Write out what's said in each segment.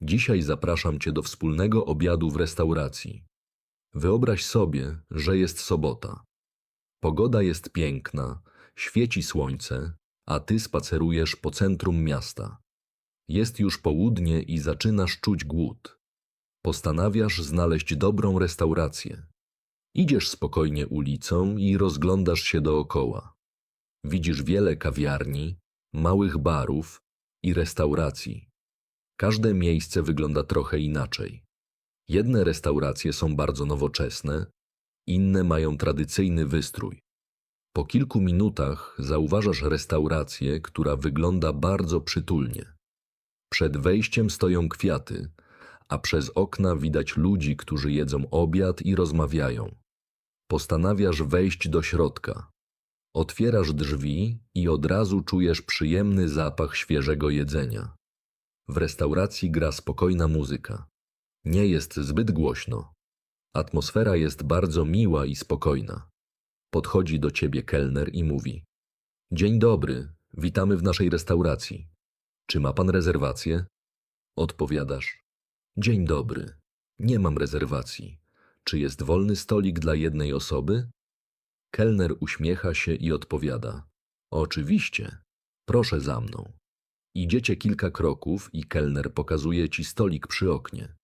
Dzisiaj zapraszam Cię do wspólnego obiadu w restauracji. Wyobraź sobie, że jest sobota. Pogoda jest piękna, świeci słońce, a Ty spacerujesz po centrum miasta. Jest już południe i zaczynasz czuć głód. Postanawiasz znaleźć dobrą restaurację. Idziesz spokojnie ulicą i rozglądasz się dookoła. Widzisz wiele kawiarni, małych barów i restauracji. Każde miejsce wygląda trochę inaczej. Jedne restauracje są bardzo nowoczesne, inne mają tradycyjny wystrój. Po kilku minutach zauważasz restaurację, która wygląda bardzo przytulnie. Przed wejściem stoją kwiaty, a przez okna widać ludzi, którzy jedzą obiad i rozmawiają. Postanawiasz wejść do środka. Otwierasz drzwi i od razu czujesz przyjemny zapach świeżego jedzenia. W restauracji gra spokojna muzyka. Nie jest zbyt głośno. Atmosfera jest bardzo miła i spokojna. Podchodzi do ciebie kelner i mówi: Dzień dobry, witamy w naszej restauracji. Czy ma pan rezerwację? Odpowiadasz: Dzień dobry, nie mam rezerwacji. Czy jest wolny stolik dla jednej osoby? Kelner uśmiecha się i odpowiada: Oczywiście, proszę za mną. Idziecie kilka kroków i kelner pokazuje ci stolik przy oknie.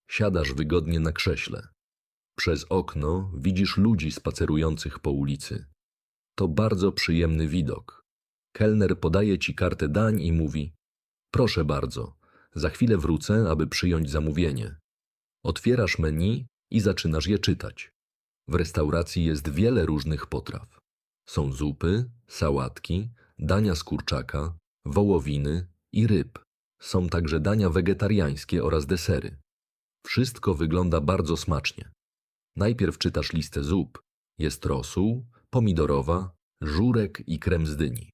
Siadasz wygodnie na krześle. Przez okno widzisz ludzi spacerujących po ulicy. To bardzo przyjemny widok. Kelner podaje ci kartę dań i mówi: Proszę bardzo, za chwilę wrócę, aby przyjąć zamówienie. Otwierasz menu i zaczynasz je czytać. W restauracji jest wiele różnych potraw. Są zupy, sałatki, dania z kurczaka, wołowiny i ryb. Są także dania wegetariańskie oraz desery. Wszystko wygląda bardzo smacznie. Najpierw czytasz listę zup. Jest rosół, pomidorowa, żurek i krem z dyni.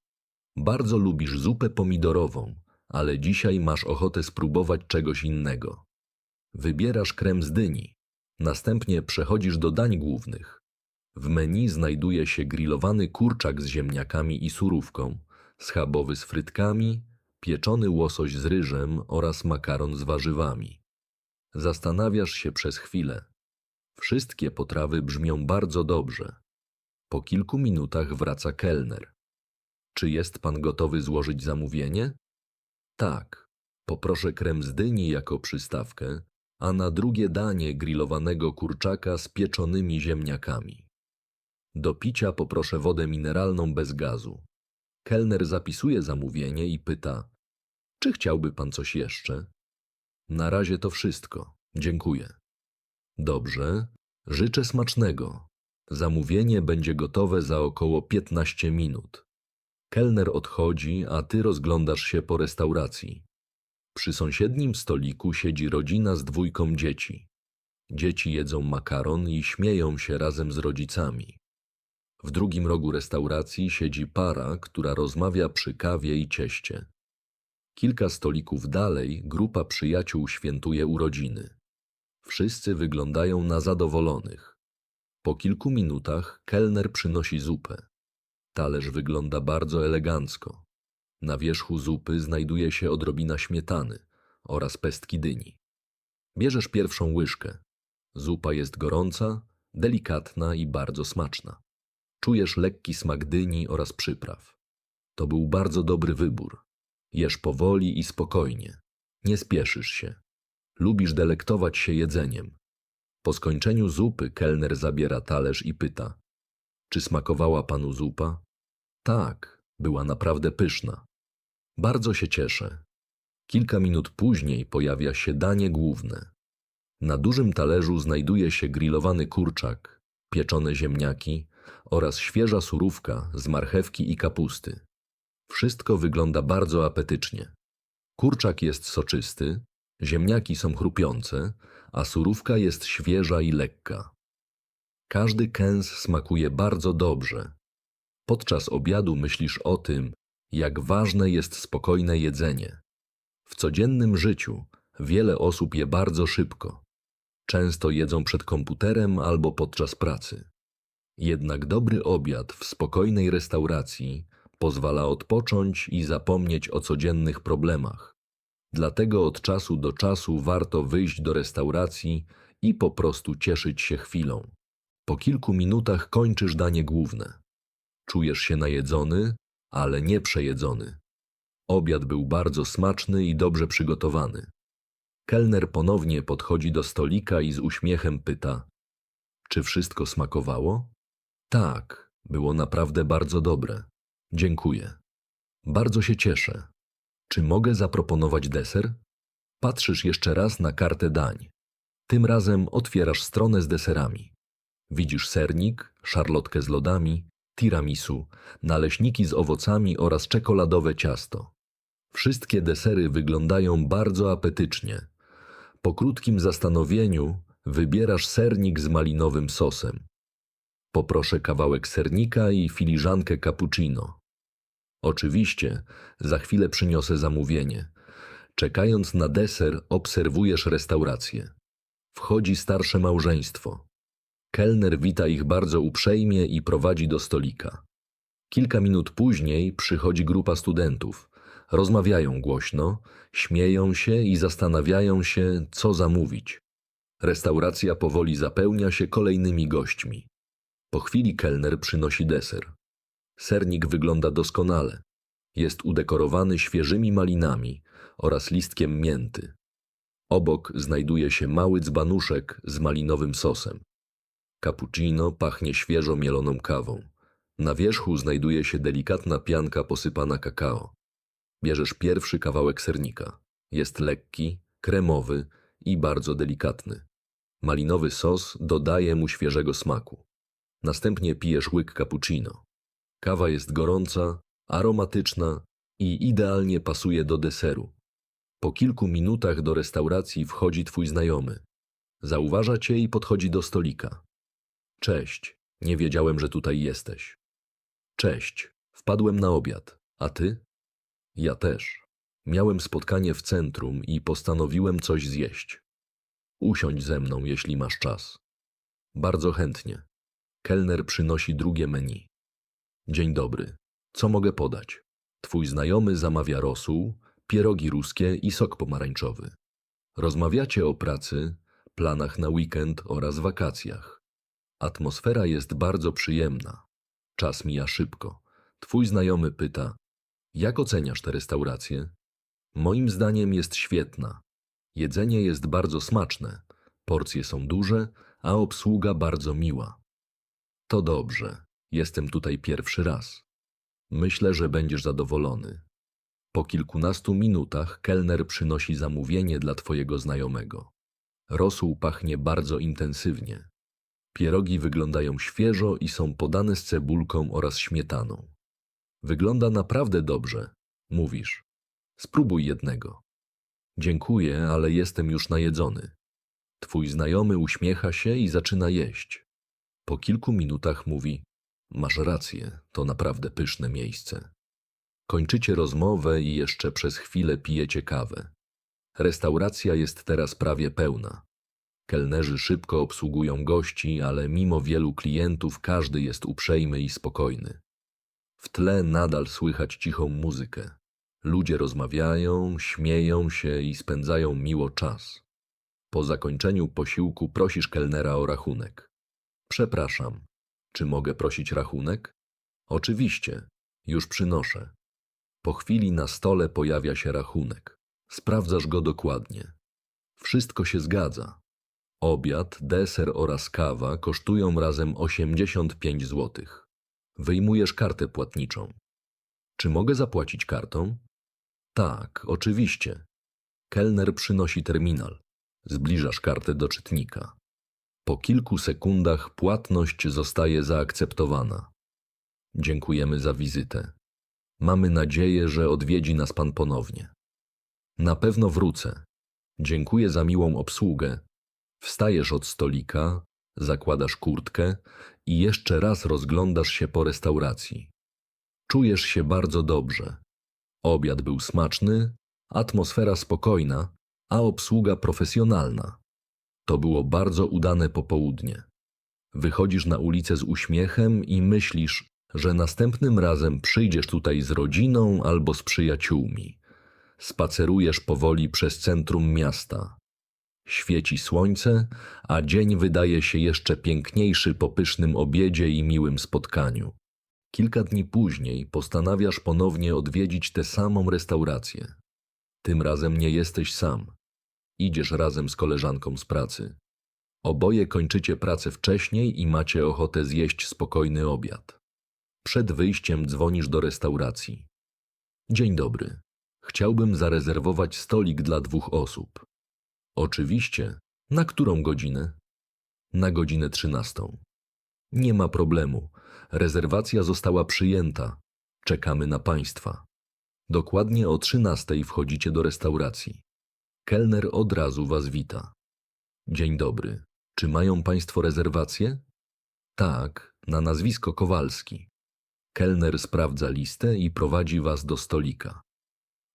Bardzo lubisz zupę pomidorową, ale dzisiaj masz ochotę spróbować czegoś innego. Wybierasz krem z dyni. Następnie przechodzisz do dań głównych. W menu znajduje się grillowany kurczak z ziemniakami i surówką, schabowy z frytkami, pieczony łosoś z ryżem oraz makaron z warzywami. Zastanawiasz się przez chwilę. Wszystkie potrawy brzmią bardzo dobrze. Po kilku minutach wraca kelner. Czy jest pan gotowy złożyć zamówienie? Tak. Poproszę krem z dyni jako przystawkę, a na drugie danie grillowanego kurczaka z pieczonymi ziemniakami. Do picia poproszę wodę mineralną bez gazu. Kelner zapisuje zamówienie i pyta: Czy chciałby pan coś jeszcze? Na razie to wszystko. Dziękuję. Dobrze. Życzę smacznego. Zamówienie będzie gotowe za około 15 minut. Kelner odchodzi, a ty rozglądasz się po restauracji. Przy sąsiednim stoliku siedzi rodzina z dwójką dzieci. Dzieci jedzą makaron i śmieją się razem z rodzicami. W drugim rogu restauracji siedzi para, która rozmawia przy kawie i cieście. Kilka stolików dalej grupa przyjaciół świętuje urodziny. Wszyscy wyglądają na zadowolonych. Po kilku minutach kelner przynosi zupę. Talerz wygląda bardzo elegancko. Na wierzchu zupy znajduje się odrobina śmietany oraz pestki dyni. Bierzesz pierwszą łyżkę. Zupa jest gorąca, delikatna i bardzo smaczna. Czujesz lekki smak dyni oraz przypraw. To był bardzo dobry wybór. Jesz powoli i spokojnie. Nie spieszysz się. Lubisz delektować się jedzeniem. Po skończeniu zupy kelner zabiera talerz i pyta: Czy smakowała panu zupa? Tak, była naprawdę pyszna. Bardzo się cieszę. Kilka minut później pojawia się danie główne. Na dużym talerzu znajduje się grillowany kurczak, pieczone ziemniaki oraz świeża surówka z marchewki i kapusty. Wszystko wygląda bardzo apetycznie. Kurczak jest soczysty, ziemniaki są chrupiące, a surówka jest świeża i lekka. Każdy kęs smakuje bardzo dobrze. Podczas obiadu myślisz o tym, jak ważne jest spokojne jedzenie. W codziennym życiu wiele osób je bardzo szybko. Często jedzą przed komputerem albo podczas pracy. Jednak dobry obiad w spokojnej restauracji pozwala odpocząć i zapomnieć o codziennych problemach. Dlatego od czasu do czasu warto wyjść do restauracji i po prostu cieszyć się chwilą. Po kilku minutach kończysz danie główne. Czujesz się najedzony, ale nie przejedzony. Obiad był bardzo smaczny i dobrze przygotowany. Kelner ponownie podchodzi do stolika i z uśmiechem pyta: czy wszystko smakowało? Tak, było naprawdę bardzo dobre. Dziękuję. Bardzo się cieszę. Czy mogę zaproponować deser? Patrzysz jeszcze raz na kartę dań. Tym razem otwierasz stronę z deserami. Widzisz sernik, szarlotkę z lodami, tiramisu, naleśniki z owocami oraz czekoladowe ciasto. Wszystkie desery wyglądają bardzo apetycznie. Po krótkim zastanowieniu wybierasz sernik z malinowym sosem. Poproszę kawałek sernika i filiżankę cappuccino. Oczywiście, za chwilę przyniosę zamówienie. Czekając na deser, obserwujesz restaurację. Wchodzi starsze małżeństwo. Kelner wita ich bardzo uprzejmie i prowadzi do stolika. Kilka minut później przychodzi grupa studentów. Rozmawiają głośno, śmieją się i zastanawiają się, co zamówić. Restauracja powoli zapełnia się kolejnymi gośćmi. Po chwili kelner przynosi deser. Sernik wygląda doskonale. Jest udekorowany świeżymi malinami oraz listkiem mięty. Obok znajduje się mały dzbanuszek z malinowym sosem. Cappuccino pachnie świeżo mieloną kawą. Na wierzchu znajduje się delikatna pianka posypana kakao. Bierzesz pierwszy kawałek sernika. Jest lekki, kremowy i bardzo delikatny. Malinowy sos dodaje mu świeżego smaku. Następnie pijesz łyk cappuccino. Kawa jest gorąca, aromatyczna i idealnie pasuje do deseru. Po kilku minutach do restauracji wchodzi twój znajomy. Zauważa cię i podchodzi do stolika. Cześć, nie wiedziałem, że tutaj jesteś. Cześć, wpadłem na obiad, a ty? Ja też. Miałem spotkanie w centrum i postanowiłem coś zjeść. Usiądź ze mną, jeśli masz czas. Bardzo chętnie. Kelner przynosi drugie menu. Dzień dobry. Co mogę podać? Twój znajomy zamawia rosół, pierogi ruskie i sok pomarańczowy. Rozmawiacie o pracy, planach na weekend oraz wakacjach. Atmosfera jest bardzo przyjemna. Czas mija szybko. Twój znajomy pyta: jak oceniasz tę restaurację? Moim zdaniem jest świetna. Jedzenie jest bardzo smaczne, porcje są duże, a obsługa bardzo miła. To dobrze. Jestem tutaj pierwszy raz. Myślę, że będziesz zadowolony. Po kilkunastu minutach kelner przynosi zamówienie dla twojego znajomego. Rosół pachnie bardzo intensywnie. Pierogi wyglądają świeżo i są podane z cebulką oraz śmietaną. Wygląda naprawdę dobrze, mówisz. Spróbuj jednego. Dziękuję, ale jestem już najedzony. Twój znajomy uśmiecha się i zaczyna jeść. Po kilku minutach mówi: masz rację, to naprawdę pyszne miejsce. Kończycie rozmowę i jeszcze przez chwilę pijecie kawę. Restauracja jest teraz prawie pełna. Kelnerzy szybko obsługują gości, ale mimo wielu klientów każdy jest uprzejmy i spokojny. W tle nadal słychać cichą muzykę. Ludzie rozmawiają, śmieją się i spędzają miło czas. Po zakończeniu posiłku prosisz kelnera o rachunek. Przepraszam, czy mogę prosić rachunek? Oczywiście, już przynoszę. Po chwili na stole pojawia się rachunek. Sprawdzasz go dokładnie. Wszystko się zgadza. Obiad, deser oraz kawa kosztują razem 85 zł. Wyjmujesz kartę płatniczą. Czy mogę zapłacić kartą? Tak, oczywiście. Kelner przynosi terminal. Zbliżasz kartę do czytnika. Po kilku sekundach płatność zostaje zaakceptowana. Dziękujemy za wizytę. Mamy nadzieję, że odwiedzi nas pan ponownie. Na pewno wrócę. Dziękuję za miłą obsługę. Wstajesz od stolika, zakładasz kurtkę i jeszcze raz rozglądasz się po restauracji. Czujesz się bardzo dobrze. Obiad był smaczny, atmosfera spokojna, a obsługa profesjonalna. To było bardzo udane popołudnie. Wychodzisz na ulicę z uśmiechem i myślisz, że następnym razem przyjdziesz tutaj z rodziną albo z przyjaciółmi. Spacerujesz powoli przez centrum miasta. Świeci słońce, a dzień wydaje się jeszcze piękniejszy po pysznym obiedzie i miłym spotkaniu. Kilka dni później postanawiasz ponownie odwiedzić tę samą restaurację. Tym razem nie jesteś sam. Idziesz razem z koleżanką z pracy. Oboje kończycie pracę wcześniej i macie ochotę zjeść spokojny obiad. Przed wyjściem dzwonisz do restauracji. Dzień dobry. Chciałbym zarezerwować stolik dla 2 osób. Oczywiście. Na którą godzinę? Na godzinę 13. Nie ma problemu. Rezerwacja została przyjęta. Czekamy na państwa. Dokładnie o 13 wchodzicie do restauracji. Kelner od razu was wita. Dzień dobry. Czy mają państwo rezerwację? Tak, na nazwisko Kowalski. Kelner sprawdza listę i prowadzi was do stolika.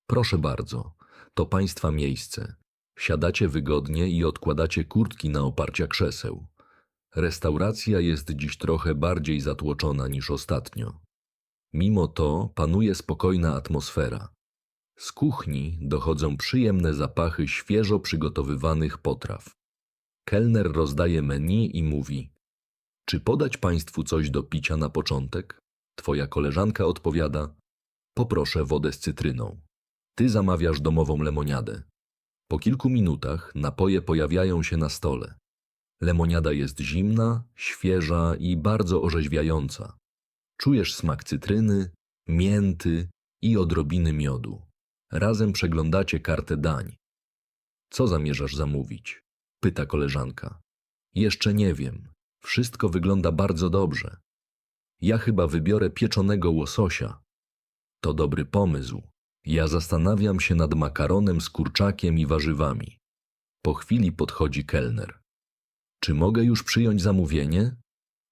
Proszę bardzo, to państwa miejsce. Siadacie wygodnie i odkładacie kurtki na oparcia krzeseł. Restauracja jest dziś trochę bardziej zatłoczona niż ostatnio. Mimo to panuje spokojna atmosfera. Z kuchni dochodzą przyjemne zapachy świeżo przygotowywanych potraw. Kelner rozdaje menu i mówi: czy podać państwu coś do picia na początek? Twoja koleżanka odpowiada: poproszę wodę z cytryną. Ty zamawiasz domową lemoniadę. Po kilku minutach napoje pojawiają się na stole. Lemoniada jest zimna, świeża i bardzo orzeźwiająca. Czujesz smak cytryny, mięty i odrobiny miodu. Razem przeglądacie kartę dań. Co zamierzasz zamówić? Pyta koleżanka. Jeszcze nie wiem. Wszystko wygląda bardzo dobrze. Ja chyba wybiorę pieczonego łososia. To dobry pomysł. Ja zastanawiam się nad makaronem z kurczakiem i warzywami. Po chwili podchodzi kelner. Czy mogę już przyjąć zamówienie?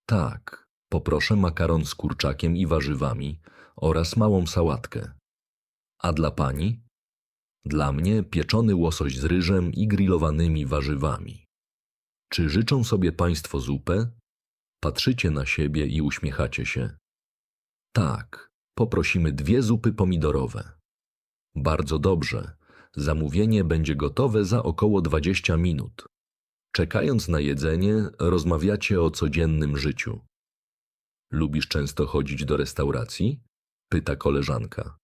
Tak. Poproszę makaron z kurczakiem i warzywami oraz małą sałatkę. A dla pani? Dla mnie pieczony łosoś z ryżem i grillowanymi warzywami. Czy życzą sobie państwo zupę? Patrzycie na siebie i uśmiechacie się. Tak, poprosimy 2 zupy pomidorowe. Bardzo dobrze. Zamówienie będzie gotowe za około 20 minut. Czekając na jedzenie, rozmawiacie o codziennym życiu. Lubisz często chodzić do restauracji? Pyta koleżanka.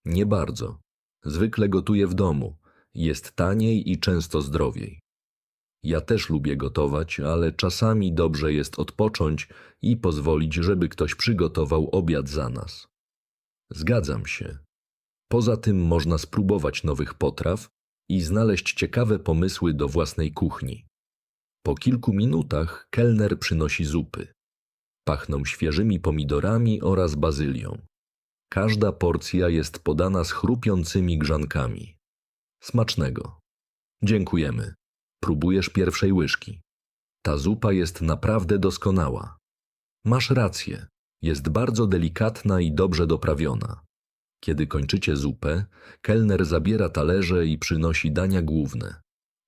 Nie bardzo. Zwykle gotuję w domu. Jest taniej i często zdrowiej. Ja też lubię gotować, ale czasami dobrze jest odpocząć i pozwolić, żeby ktoś przygotował obiad za nas. Zgadzam się. Poza tym można spróbować nowych potraw i znaleźć ciekawe pomysły do własnej kuchni. Po kilku minutach kelner przynosi zupy. Pachną świeżymi pomidorami oraz bazylią. Każda porcja jest podana z chrupiącymi grzankami. Smacznego. Dziękujemy. Próbujesz pierwszej łyżki. Ta zupa jest naprawdę doskonała. Masz rację. Jest bardzo delikatna i dobrze doprawiona. Kiedy kończycie zupę, kelner zabiera talerze i przynosi dania główne.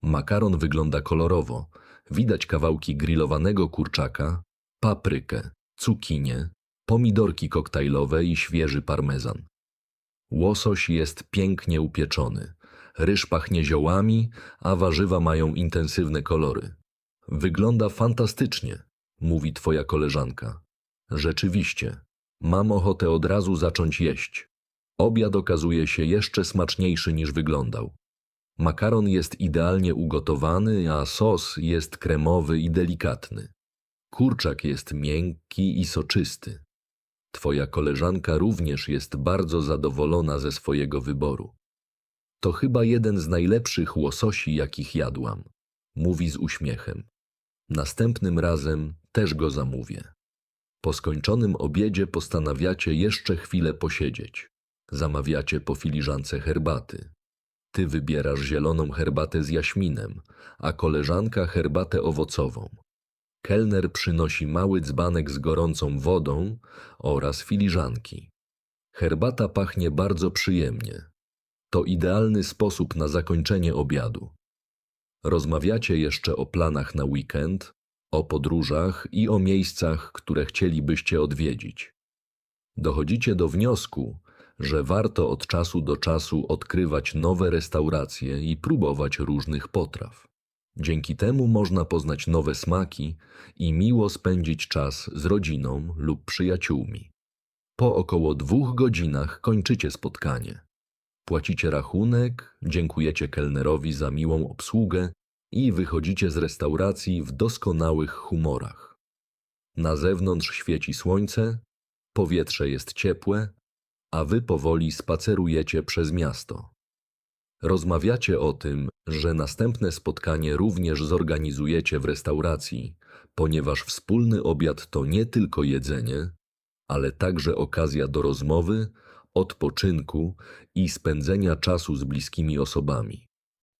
Makaron wygląda kolorowo. Widać kawałki grillowanego kurczaka, paprykę, cukinię, pomidorki koktajlowe i świeży parmezan. Łosoś jest pięknie upieczony. Ryż pachnie ziołami, a warzywa mają intensywne kolory. Wygląda fantastycznie, mówi twoja koleżanka. Rzeczywiście, mam ochotę od razu zacząć jeść. Obiad okazuje się jeszcze smaczniejszy niż wyglądał. Makaron jest idealnie ugotowany, a sos jest kremowy i delikatny. Kurczak jest miękki i soczysty. Twoja koleżanka również jest bardzo zadowolona ze swojego wyboru. To chyba jeden z najlepszych łososi, jakich jadłam, mówi z uśmiechem. Następnym razem też go zamówię. Po skończonym obiedzie postanawiacie jeszcze chwilę posiedzieć. Zamawiacie po filiżance herbaty. Ty wybierasz zieloną herbatę z jaśminem, a koleżanka herbatę owocową. Kelner przynosi mały dzbanek z gorącą wodą oraz filiżanki. Herbata pachnie bardzo przyjemnie. To idealny sposób na zakończenie obiadu. Rozmawiacie jeszcze o planach na weekend, o podróżach i o miejscach, które chcielibyście odwiedzić. Dochodzicie do wniosku, że warto od czasu do czasu odkrywać nowe restauracje i próbować różnych potraw. Dzięki temu można poznać nowe smaki i miło spędzić czas z rodziną lub przyjaciółmi. Po około 2 godzinach kończycie spotkanie. Płacicie rachunek, dziękujecie kelnerowi za miłą obsługę i wychodzicie z restauracji w doskonałych humorach. Na zewnątrz świeci słońce, powietrze jest ciepłe, a wy powoli spacerujecie przez miasto. Rozmawiacie o tym, że następne spotkanie również zorganizujecie w restauracji, ponieważ wspólny obiad to nie tylko jedzenie, ale także okazja do rozmowy, odpoczynku i spędzenia czasu z bliskimi osobami.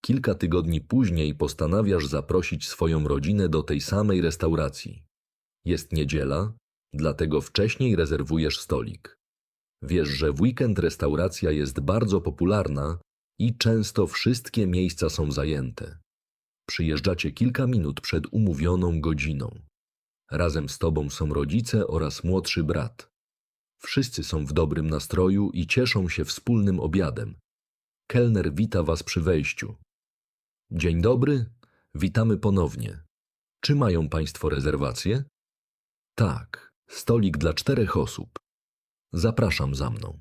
Kilka tygodni później postanawiasz zaprosić swoją rodzinę do tej samej restauracji. Jest niedziela, dlatego wcześniej rezerwujesz stolik. Wiesz, że w weekend restauracja jest bardzo popularna i często wszystkie miejsca są zajęte. Przyjeżdżacie kilka minut przed umówioną godziną. Razem z tobą są rodzice oraz młodszy brat. Wszyscy są w dobrym nastroju i cieszą się wspólnym obiadem. Kelner wita was przy wejściu. Dzień dobry, witamy ponownie. Czy mają państwo rezerwację? Tak, stolik dla 4 osób. Zapraszam za mną.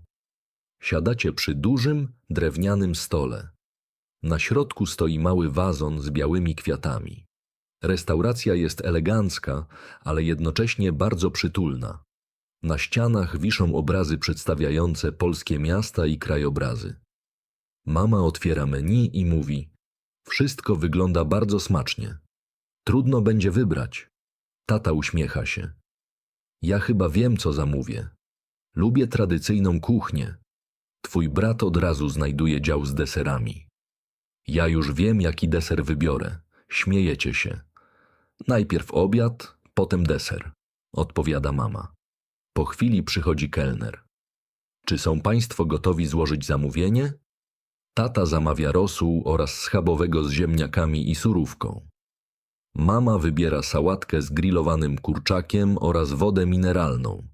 Siadacie przy dużym, drewnianym stole. Na środku stoi mały wazon z białymi kwiatami. Restauracja jest elegancka, ale jednocześnie bardzo przytulna. Na ścianach wiszą obrazy przedstawiające polskie miasta i krajobrazy. Mama otwiera menu i mówi: wszystko wygląda bardzo smacznie. Trudno będzie wybrać. Tata uśmiecha się. Ja chyba wiem, co zamówię. Lubię tradycyjną kuchnię. Twój brat od razu znajduje dział z deserami. Ja już wiem, jaki deser wybiorę. Śmiejecie się. Najpierw obiad, potem deser, odpowiada mama. Po chwili przychodzi kelner. Czy są państwo gotowi złożyć zamówienie? Tata zamawia rosół oraz schabowego z ziemniakami i surówką. Mama wybiera sałatkę z grillowanym kurczakiem oraz wodę mineralną.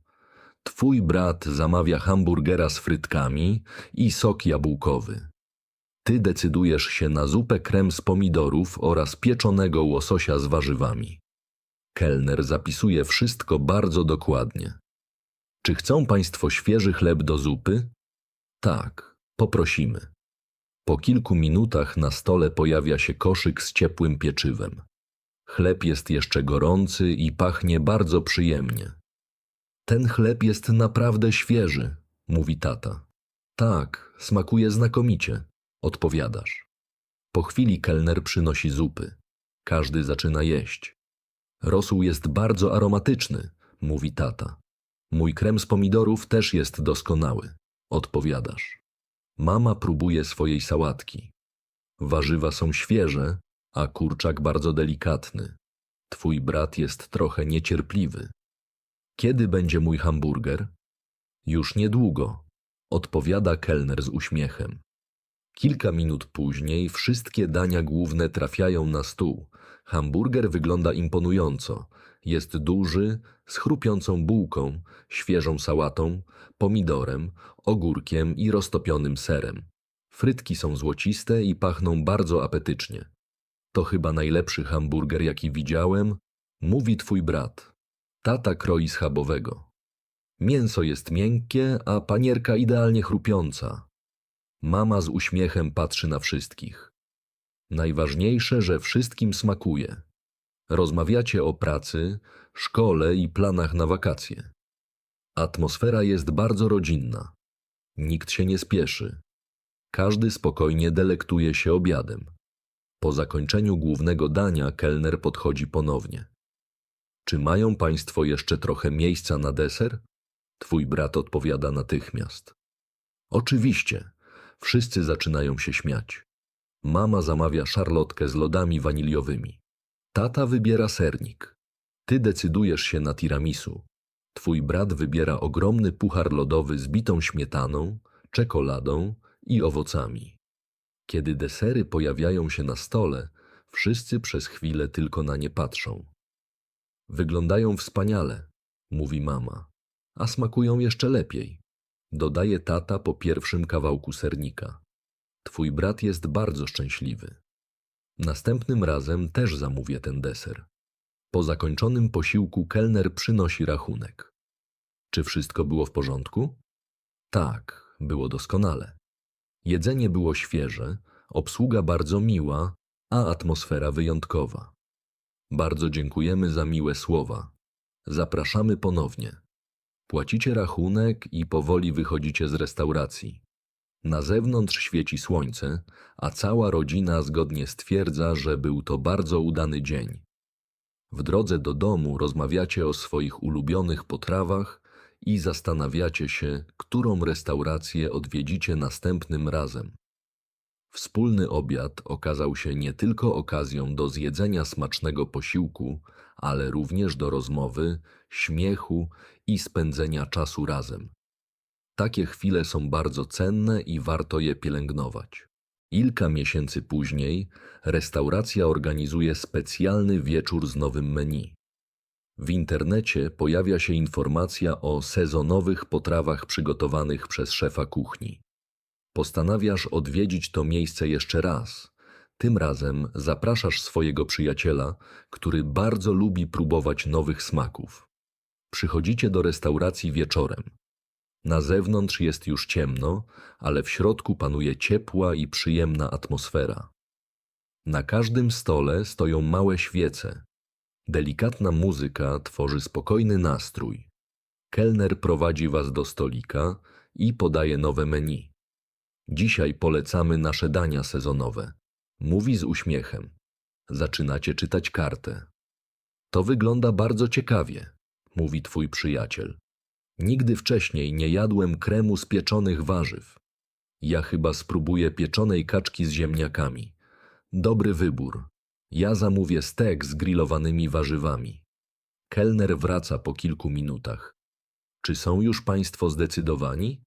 Twój brat zamawia hamburgera z frytkami i sok jabłkowy. Ty decydujesz się na zupę krem z pomidorów oraz pieczonego łososia z warzywami. Kelner zapisuje wszystko bardzo dokładnie. Czy chcą państwo świeży chleb do zupy? Tak, poprosimy. Po kilku minutach na stole pojawia się koszyk z ciepłym pieczywem. Chleb jest jeszcze gorący i pachnie bardzo przyjemnie. Ten chleb jest naprawdę świeży, mówi tata. Tak, smakuje znakomicie, odpowiadasz. Po chwili kelner przynosi zupy. Każdy zaczyna jeść. Rosół jest bardzo aromatyczny, mówi tata. Mój krem z pomidorów też jest doskonały, odpowiadasz. Mama próbuje swojej sałatki. Warzywa są świeże, a kurczak bardzo delikatny. Twój brat jest trochę niecierpliwy. Kiedy będzie mój hamburger? Już niedługo, odpowiada kelner z uśmiechem. Kilka minut później wszystkie dania główne trafiają na stół. Hamburger wygląda imponująco. Jest duży, z chrupiącą bułką, świeżą sałatą, pomidorem, ogórkiem i roztopionym serem. Frytki są złociste i pachną bardzo apetycznie. To chyba najlepszy hamburger, jaki widziałem, mówi twój brat. Tata kroi schabowego. Mięso jest miękkie, a panierka idealnie chrupiąca. Mama z uśmiechem patrzy na wszystkich. Najważniejsze, że wszystkim smakuje. Rozmawiacie o pracy, szkole i planach na wakacje. Atmosfera jest bardzo rodzinna. Nikt się nie spieszy. Każdy spokojnie delektuje się obiadem. Po zakończeniu głównego dania kelner podchodzi ponownie. Czy mają państwo jeszcze trochę miejsca na deser? Twój brat odpowiada natychmiast. Oczywiście. Wszyscy zaczynają się śmiać. Mama zamawia szarlotkę z lodami waniliowymi. Tata wybiera sernik. Ty decydujesz się na tiramisu. Twój brat wybiera ogromny puchar lodowy z bitą śmietaną, czekoladą i owocami. Kiedy desery pojawiają się na stole, wszyscy przez chwilę tylko na nie patrzą. Wyglądają wspaniale, mówi mama, a smakują jeszcze lepiej. dodaje tata po pierwszym kawałku sernika. Twój brat jest bardzo szczęśliwy. Następnym razem też zamówię ten deser. Po zakończonym posiłku kelner przynosi rachunek. Czy wszystko było w porządku? Tak, było doskonale. Jedzenie było świeże, obsługa bardzo miła, a atmosfera wyjątkowa. Bardzo dziękujemy za miłe słowa. Zapraszamy ponownie. Płacicie rachunek i powoli wychodzicie z restauracji. Na zewnątrz świeci słońce, a cała rodzina zgodnie stwierdza, że był to bardzo udany dzień. W drodze do domu rozmawiacie o swoich ulubionych potrawach i zastanawiacie się, którą restaurację odwiedzicie następnym razem. Wspólny obiad okazał się nie tylko okazją do zjedzenia smacznego posiłku, ale również do rozmowy, śmiechu i spędzenia czasu razem. Takie chwile są bardzo cenne i warto je pielęgnować. Kilka miesięcy później restauracja organizuje specjalny wieczór z nowym menu. W internecie pojawia się informacja o sezonowych potrawach przygotowanych przez szefa kuchni. Postanawiasz odwiedzić to miejsce jeszcze raz. Tym razem zapraszasz swojego przyjaciela, który bardzo lubi próbować nowych smaków. Przychodzicie do restauracji wieczorem. Na zewnątrz jest już ciemno, ale w środku panuje ciepła i przyjemna atmosfera. Na każdym stole stoją małe świece. Delikatna muzyka tworzy spokojny nastrój. Kelner prowadzi was do stolika i podaje nowe menu. Dzisiaj polecamy nasze dania sezonowe. Mówi z uśmiechem. Zaczynacie czytać kartę. To wygląda bardzo ciekawie, mówi twój przyjaciel. Nigdy wcześniej nie jadłem kremu z pieczonych warzyw. Ja chyba spróbuję pieczonej kaczki z ziemniakami. Dobry wybór. Ja zamówię stek z grillowanymi warzywami. Kelner wraca po kilku minutach. Czy są już państwo zdecydowani?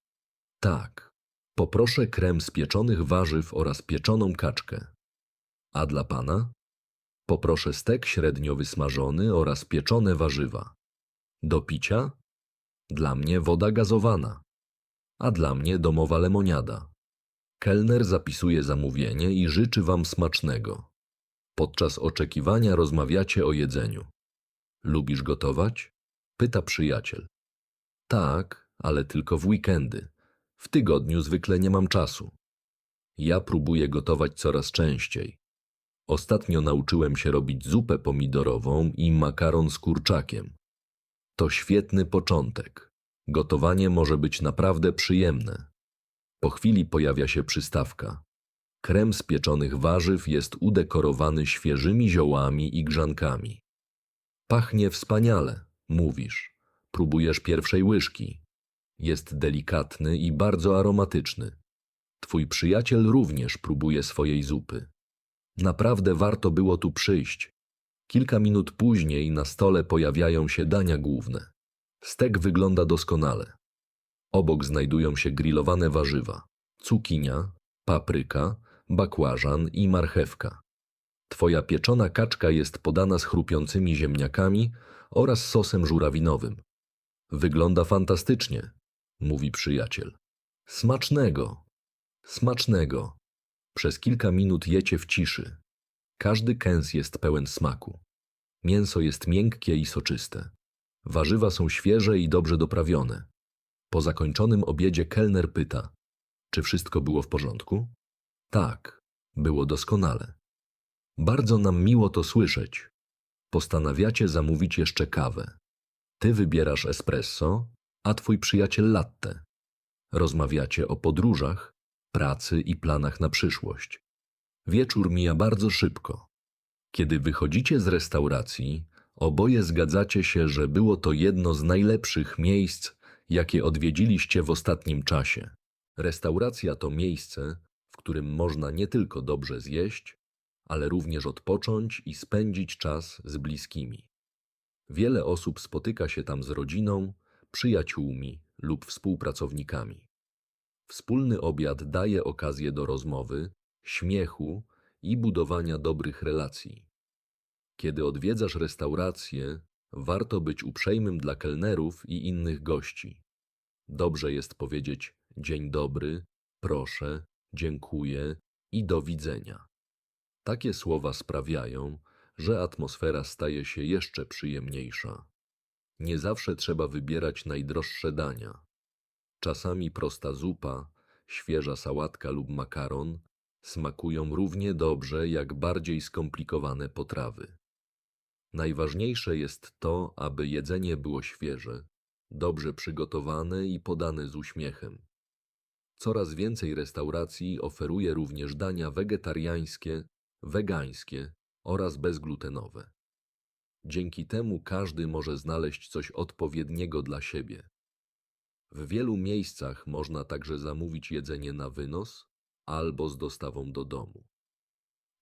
Tak. Poproszę krem z pieczonych warzyw oraz pieczoną kaczkę. A dla pana? Poproszę stek średnio wysmażony oraz pieczone warzywa. Do picia? Dla mnie woda gazowana. A dla mnie domowa lemoniada. Kelner zapisuje zamówienie i życzy wam smacznego. Podczas oczekiwania rozmawiacie o jedzeniu. Lubisz gotować? Pyta przyjaciel. Tak, ale tylko w weekendy. W tygodniu zwykle nie mam czasu. Ja próbuję gotować coraz częściej. Ostatnio nauczyłem się robić zupę pomidorową i makaron z kurczakiem. To świetny początek. Gotowanie może być naprawdę przyjemne. Po chwili pojawia się przystawka. Krem z pieczonych warzyw jest udekorowany świeżymi ziołami i grzankami. Pachnie wspaniale, mówisz. Próbujesz pierwszej łyżki. Jest delikatny i bardzo aromatyczny. Twój przyjaciel również próbuje swojej zupy. Naprawdę warto było tu przyjść. Kilka minut później na stole pojawiają się dania główne. Stek wygląda doskonale. Obok znajdują się grillowane warzywa, cukinia, papryka, bakłażan i marchewka. Twoja pieczona kaczka jest podana z chrupiącymi ziemniakami oraz sosem żurawinowym. Wygląda fantastycznie, mówi przyjaciel. Smacznego! Smacznego! Przez kilka minut jecie w ciszy. Każdy kęs jest pełen smaku. Mięso jest miękkie i soczyste. Warzywa są świeże i dobrze doprawione. Po zakończonym obiedzie kelner pyta, czy wszystko było w porządku? Tak, było doskonale. Bardzo nam miło to słyszeć. Postanawiacie zamówić jeszcze kawę. Ty wybierasz espresso, a twój przyjaciel latte. Rozmawiacie o podróżach, pracy i planach na przyszłość. Wieczór mija bardzo szybko. Kiedy wychodzicie z restauracji, oboje zgadzacie się, że było to jedno z najlepszych miejsc, jakie odwiedziliście w ostatnim czasie. Restauracja to miejsce, w którym można nie tylko dobrze zjeść, ale również odpocząć i spędzić czas z bliskimi. Wiele osób spotyka się tam z rodziną, przyjaciółmi lub współpracownikami. Wspólny obiad daje okazję do rozmowy, śmiechu i budowania dobrych relacji. Kiedy odwiedzasz restaurację, warto być uprzejmym dla kelnerów i innych gości. Dobrze jest powiedzieć dzień dobry, proszę, dziękuję i do widzenia. Takie słowa sprawiają, że atmosfera staje się jeszcze przyjemniejsza. Nie zawsze trzeba wybierać najdroższe dania. Czasami prosta zupa, świeża sałatka lub makaron smakują równie dobrze jak bardziej skomplikowane potrawy. Najważniejsze jest to, aby jedzenie było świeże, dobrze przygotowane i podane z uśmiechem. Coraz więcej restauracji oferuje również dania wegetariańskie, wegańskie oraz bezglutenowe. Dzięki temu każdy może znaleźć coś odpowiedniego dla siebie. W wielu miejscach można także zamówić jedzenie na wynos albo z dostawą do domu.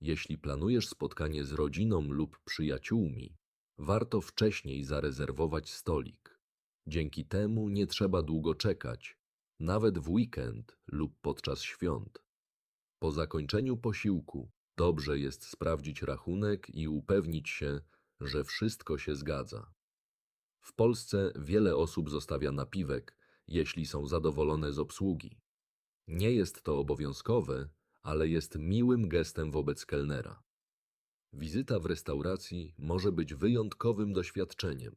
Jeśli planujesz spotkanie z rodziną lub przyjaciółmi, warto wcześniej zarezerwować stolik. Dzięki temu nie trzeba długo czekać, nawet w weekend lub podczas świąt. Po zakończeniu posiłku dobrze jest sprawdzić rachunek i upewnić się, że wszystko się zgadza. W Polsce wiele osób zostawia napiwek, jeśli są zadowolone z obsługi. Nie jest to obowiązkowe, ale jest miłym gestem wobec kelnera. Wizyta w restauracji może być wyjątkowym doświadczeniem.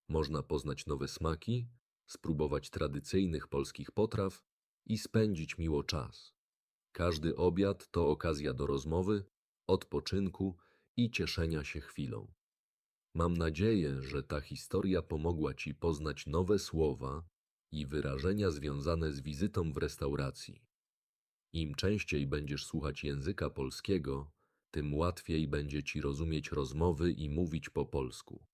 Można poznać nowe smaki, spróbować tradycyjnych polskich potraw i spędzić miło czas. Każdy obiad to okazja do rozmowy, odpoczynku i cieszenia się chwilą. Mam nadzieję, że ta historia pomogła Ci poznać nowe słowa i wyrażenia związane z wizytą w restauracji. Im częściej będziesz słuchać języka polskiego, tym łatwiej będzie Ci rozumieć rozmowy i mówić po polsku.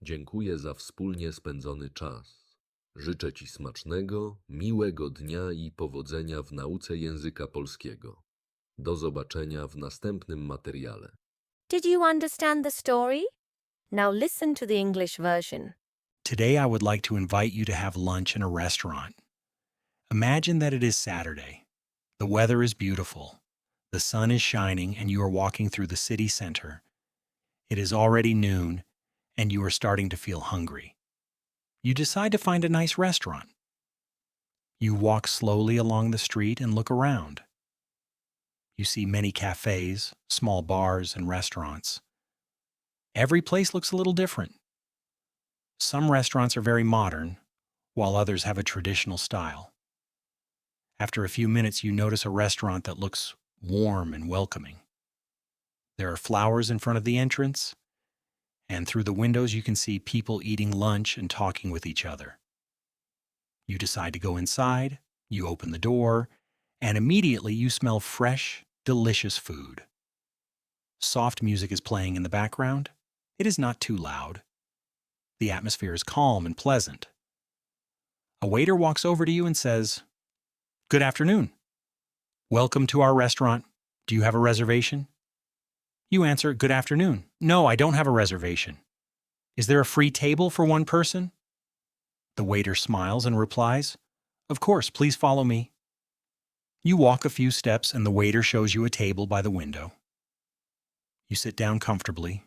Dziękuję za wspólnie spędzony czas. Życzę Ci smacznego, miłego dnia i powodzenia w nauce języka polskiego. Do zobaczenia w następnym materiale. Did you understand the story? Now listen to the English version. Today, I would like to invite you to have lunch in a restaurant. Imagine that it is Saturday. The weather is beautiful. The sun is shining, and you are walking through the city center. It is already noon, and you are starting to feel hungry. You decide to find a nice restaurant. You walk slowly along the street and look around. You see many cafes, small bars, and restaurants. Every place looks a little different. Some restaurants are very modern, while others have a traditional style. After a few minutes, you notice a restaurant that looks warm and welcoming. There are flowers in front of the entrance, and through the windows you can see people eating lunch and talking with each other. You decide to go inside, you open the door, and immediately you smell fresh, delicious food. Soft music is playing in the background. It is not too loud. The atmosphere is calm and pleasant. A waiter walks over to you and says, "Good afternoon. Welcome to our restaurant. Do you have a reservation?" You answer, "Good afternoon. No, I don't have a reservation. Is there a free table for one person?" The waiter smiles and replies, "Of course, please follow me." You walk a few steps and the waiter shows you a table by the window. You sit down comfortably.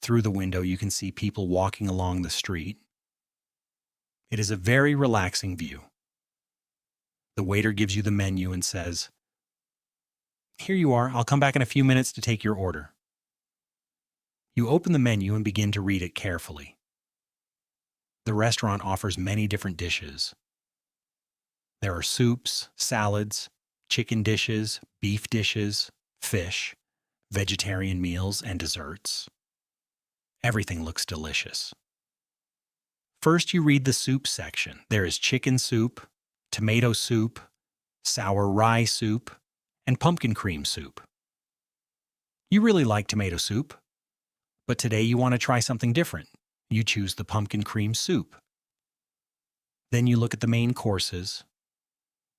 Through the window, you can see people walking along the street. It is a very relaxing view. The waiter gives you the menu and says, "Here you are. I'll come back in a few minutes to take your order." You open the menu and begin to read it carefully. The restaurant offers many different dishes. There are soups, salads, chicken dishes, beef dishes, fish, vegetarian meals, and desserts. Everything looks delicious. First, you read the soup section. There is chicken soup, tomato soup, sour rye soup, and pumpkin cream soup. You really like tomato soup, but today you want to try something different. You choose the pumpkin cream soup. Then you look at the main courses.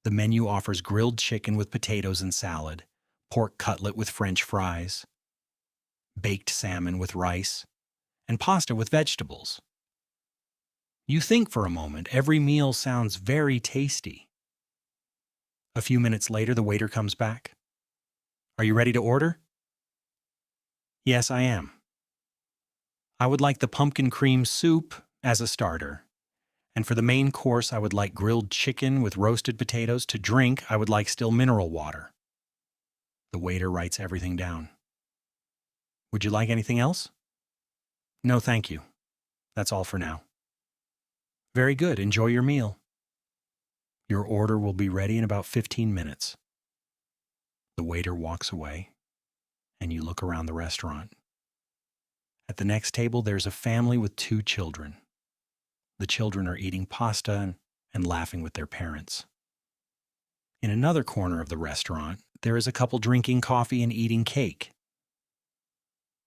The menu offers grilled chicken with potatoes and salad, pork cutlet with French fries, baked salmon with rice, and pasta with vegetables. You think for a moment. Every meal sounds very tasty. A few minutes later, the waiter comes back. "Are you ready to order?" "Yes, I am. I would like the pumpkin cream soup as a starter, And for the main course, I would like grilled chicken with roasted potatoes. To drink, I would like still mineral water. The waiter writes everything down. Would you like anything else? No, thank you. That's all for now. Very good. Enjoy your meal. Your order will be ready in about 15 minutes. The waiter walks away, and you look around the restaurant. At the next table, there's a family with 2 children. The children are eating pasta and laughing with their parents. In another corner of the restaurant, there is a couple drinking coffee and eating cake.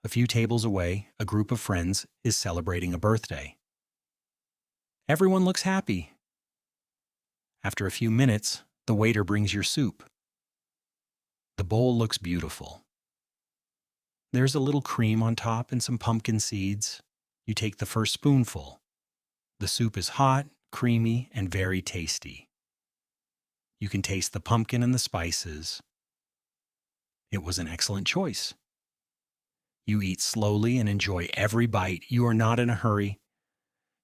A few tables away, a group of friends is celebrating a birthday. Everyone looks happy. After a few minutes, the waiter brings your soup. The bowl looks beautiful. There's a little cream on top and some pumpkin seeds. You take the first spoonful. The soup is hot, creamy, and very tasty. You can taste the pumpkin and the spices. It was an excellent choice. You eat slowly and enjoy every bite. You are not in a hurry.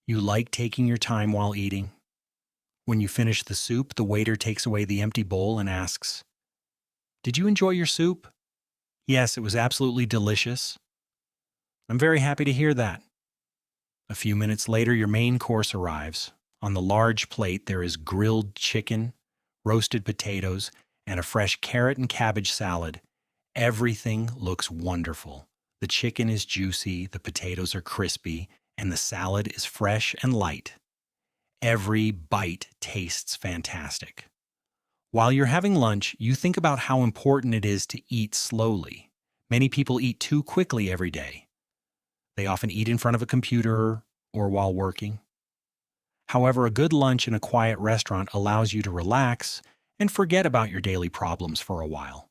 You like taking your time while eating. When you finish the soup, the waiter takes away the empty bowl and asks, "Did you enjoy your soup?" "Yes, it was absolutely delicious." "I'm very happy to hear that." A few minutes later, your main course arrives. On the large plate, there is grilled chicken, roasted potatoes, and a fresh carrot and cabbage salad. Everything looks wonderful. The chicken is juicy, the potatoes are crispy, and the salad is fresh and light. Every bite tastes fantastic. While you're having lunch, you think about how important it is to eat slowly. Many people eat too quickly every day. They often eat in front of a computer or while working. However, a good lunch in a quiet restaurant allows you to relax and forget about your daily problems for a while.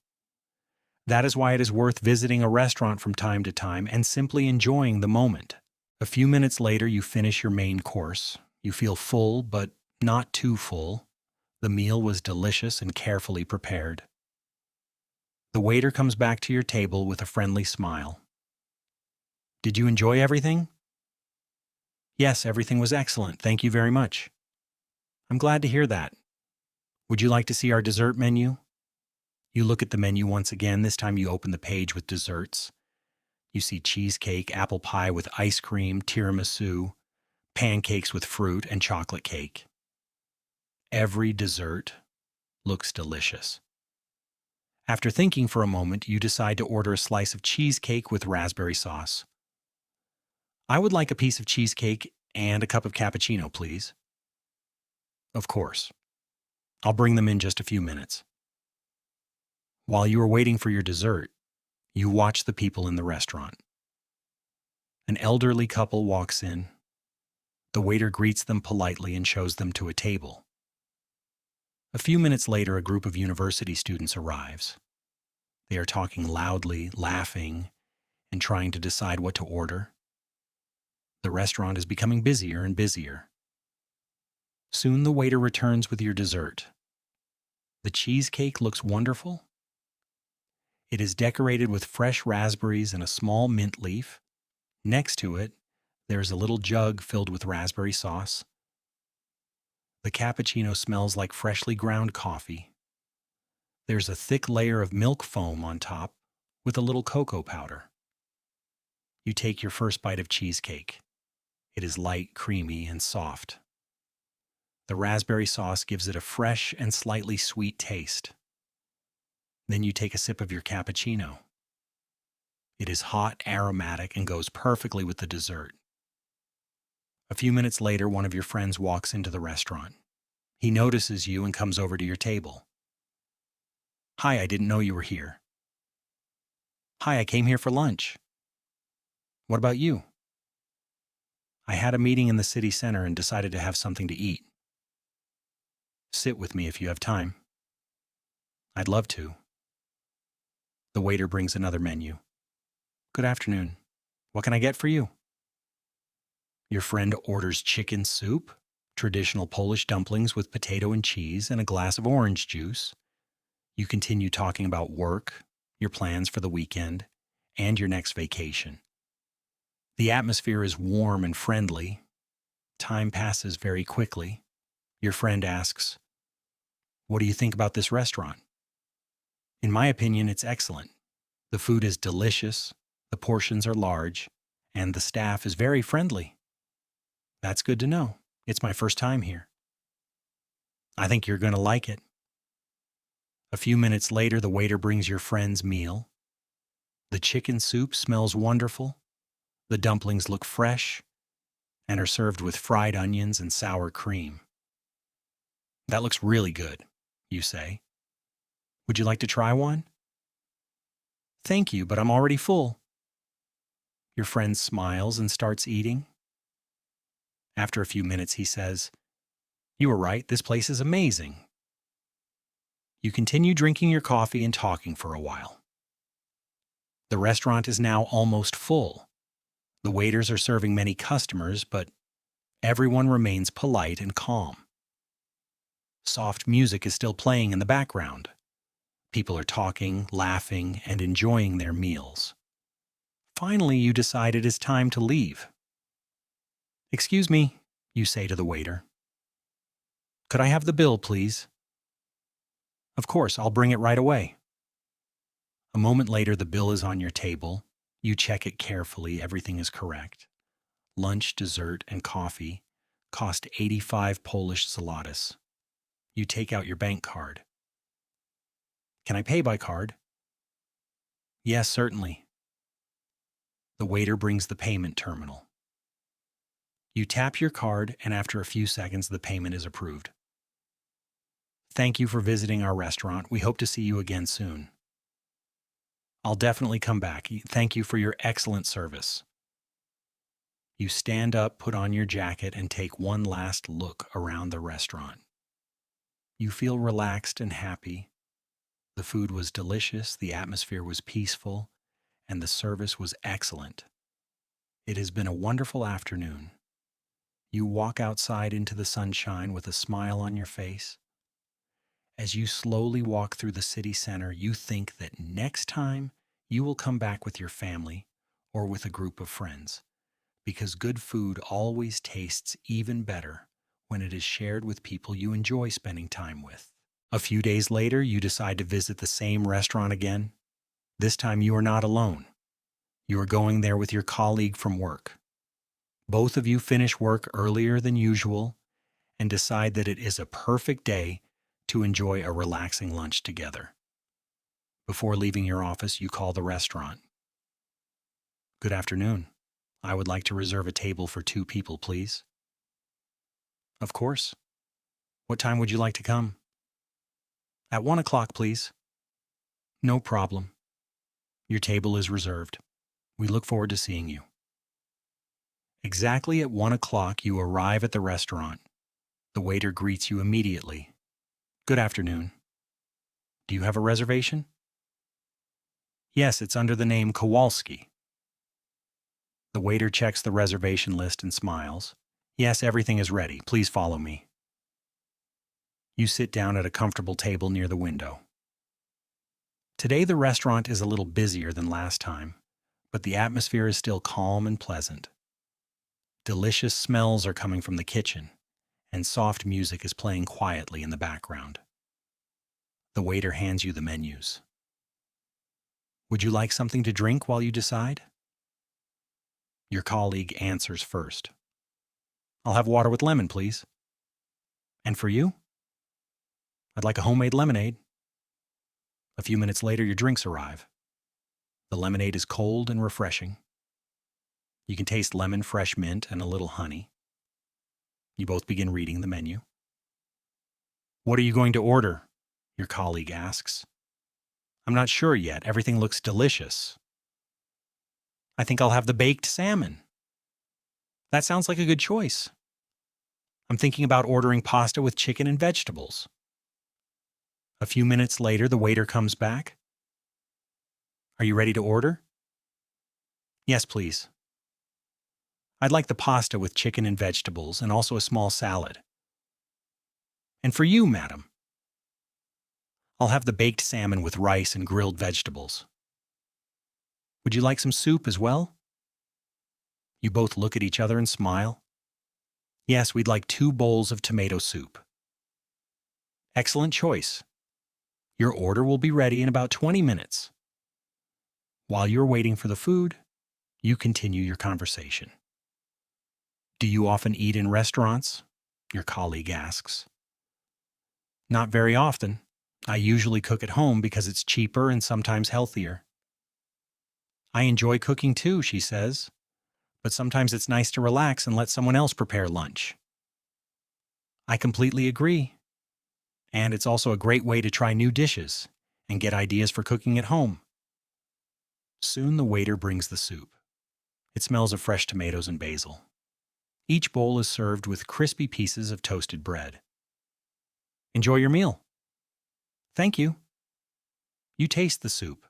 That is why it is worth visiting a restaurant from time to time and simply enjoying the moment. A few minutes later, you finish your main course. You feel full, but not too full. The meal was delicious and carefully prepared. The waiter comes back to your table with a friendly smile. "Did you enjoy everything?" "Yes, everything was excellent. Thank you very much." "I'm glad to hear that. Would you like to see our dessert menu?" You look at the menu once again. This time you open the page with desserts. You see cheesecake, apple pie with ice cream, tiramisu, pancakes with fruit, and chocolate cake. Every dessert looks delicious. After thinking for a moment, you decide to order a slice of cheesecake with raspberry sauce. "I would like a piece of cheesecake and a cup of cappuccino, please." "Of course. I'll bring them in just a few minutes." While you are waiting for your dessert, you watch the people in the restaurant. An elderly couple walks in. The waiter greets them politely and shows them to a table. A few minutes later, a group of university students arrives. They are talking loudly, laughing, and trying to decide what to order. The restaurant is becoming busier and busier. Soon the waiter returns with your dessert. The cheesecake looks wonderful. It is decorated with fresh raspberries and a small mint leaf. Next to it, there is a little jug filled with raspberry sauce. The cappuccino smells like freshly ground coffee. There's a thick layer of milk foam on top with a little cocoa powder. You take your first bite of cheesecake. It is light, creamy, and soft. The raspberry sauce gives it a fresh and slightly sweet taste. Then you take a sip of your cappuccino. It is hot, aromatic, and goes perfectly with the dessert. A few minutes later, one of your friends walks into the restaurant. He notices you and comes over to your table. "Hi, I didn't know you were here." "Hi, I came here for lunch." "What about you?" "I had a meeting in the city center and decided to have something to eat." "Sit with me if you have time." "I'd love to." The waiter brings another menu. "Good afternoon. What can I get for you?" Your friend orders chicken soup, traditional Polish dumplings with potato and cheese, and a glass of orange juice. You continue talking about work, your plans for the weekend, and your next vacation. The atmosphere is warm and friendly. Time passes very quickly. Your friend asks, "What do you think about this restaurant?" "In my opinion, it's excellent. The food is delicious, the portions are large, and the staff is very friendly." "That's good to know. It's my first time here." "I think you're going to like it." A few minutes later, the waiter brings your friend's meal. The chicken soup smells wonderful. The dumplings look fresh and are served with fried onions and sour cream. "That looks really good," you say. "Would you like to try one?" "Thank you, but I'm already full." Your friend smiles and starts eating. After a few minutes, he says, "You were right, this place is amazing." You continue drinking your coffee and talking for a while. The restaurant is now almost full. The waiters are serving many customers, but everyone remains polite and calm. Soft music is still playing in the background. People are talking, laughing, and enjoying their meals. Finally, you decide it is time to leave. "Excuse me," you say to the waiter. "Could I have the bill, please?" "Of course, I'll bring it right away." A moment later, the bill is on your table. You check it carefully. Everything is correct. Lunch, dessert, and coffee cost 85 Polish zlotys. You take out your bank card. "Can I pay by card?" "Yes, certainly." The waiter brings the payment terminal. You tap your card, and after a few seconds, the payment is approved. "Thank you for visiting our restaurant. We hope to see you again soon." "I'll definitely come back. Thank you for your excellent service." You stand up, put on your jacket, and take one last look around the restaurant. You feel relaxed and happy. The food was delicious, the atmosphere was peaceful, and the service was excellent. It has been a wonderful afternoon. You walk outside into the sunshine with a smile on your face. As you slowly walk through the city center, you think that next time you will come back with your family or with a group of friends, because good food always tastes even better when it is shared with people you enjoy spending time with. A few days later, you decide to visit the same restaurant again. This time you are not alone. You are going there with your colleague from work. Both of you finish work earlier than usual and decide that it is a perfect day to enjoy a relaxing lunch together. Before leaving your office, you call the restaurant. "Good afternoon. I would like to reserve a table for 2 people, please." "Of course. What time would you like to come?" "At 1 o'clock, please." "No problem. Your table is reserved. We look forward to seeing you." Exactly at 1 o'clock, you arrive at the restaurant. The waiter greets you immediately. "Good afternoon. Do you have a reservation?" "Yes, it's under the name Kowalski." The waiter checks the reservation list and smiles. "Yes, everything is ready. Please follow me." You sit down at a comfortable table near the window. Today the restaurant is a little busier than last time, but the atmosphere is still calm and pleasant. Delicious smells are coming from the kitchen, and soft music is playing quietly in the background. The waiter hands you the menus. "Would you like something to drink while you decide?" Your colleague answers first. "I'll have water with lemon, please." "And for you?" "I'd like a homemade lemonade." A few minutes later, your drinks arrive. The lemonade is cold and refreshing. You can taste lemon, fresh mint, and a little honey. You both begin reading the menu. "What are you going to order?" your colleague asks. "I'm not sure yet. Everything looks delicious." "I think I'll have the baked salmon." "That sounds like a good choice." "I'm thinking about ordering pasta with chicken and vegetables." A few minutes later, the waiter comes back. "Are you ready to order?" "Yes, please." "I'd like the pasta with chicken and vegetables and also a small salad." "And for you, madam?" "I'll have the baked salmon with rice and grilled vegetables." "Would you like some soup as well?" You both look at each other and smile. Yes, we'd like 2 bowls of tomato soup. Excellent choice. Your order will be ready in about 20 minutes. While you're waiting for the food, you continue your conversation. Do you often eat in restaurants? Your colleague asks. Not very often. I usually cook at home because it's cheaper and sometimes healthier. I enjoy cooking too, she says, but sometimes it's nice to relax and let someone else prepare lunch. I completely agree. And it's also a great way to try new dishes and get ideas for cooking at home. Soon the waiter brings the soup. It smells of fresh tomatoes and basil. Each bowl is served with crispy pieces of toasted bread. Enjoy your meal. Thank you. You taste the soup.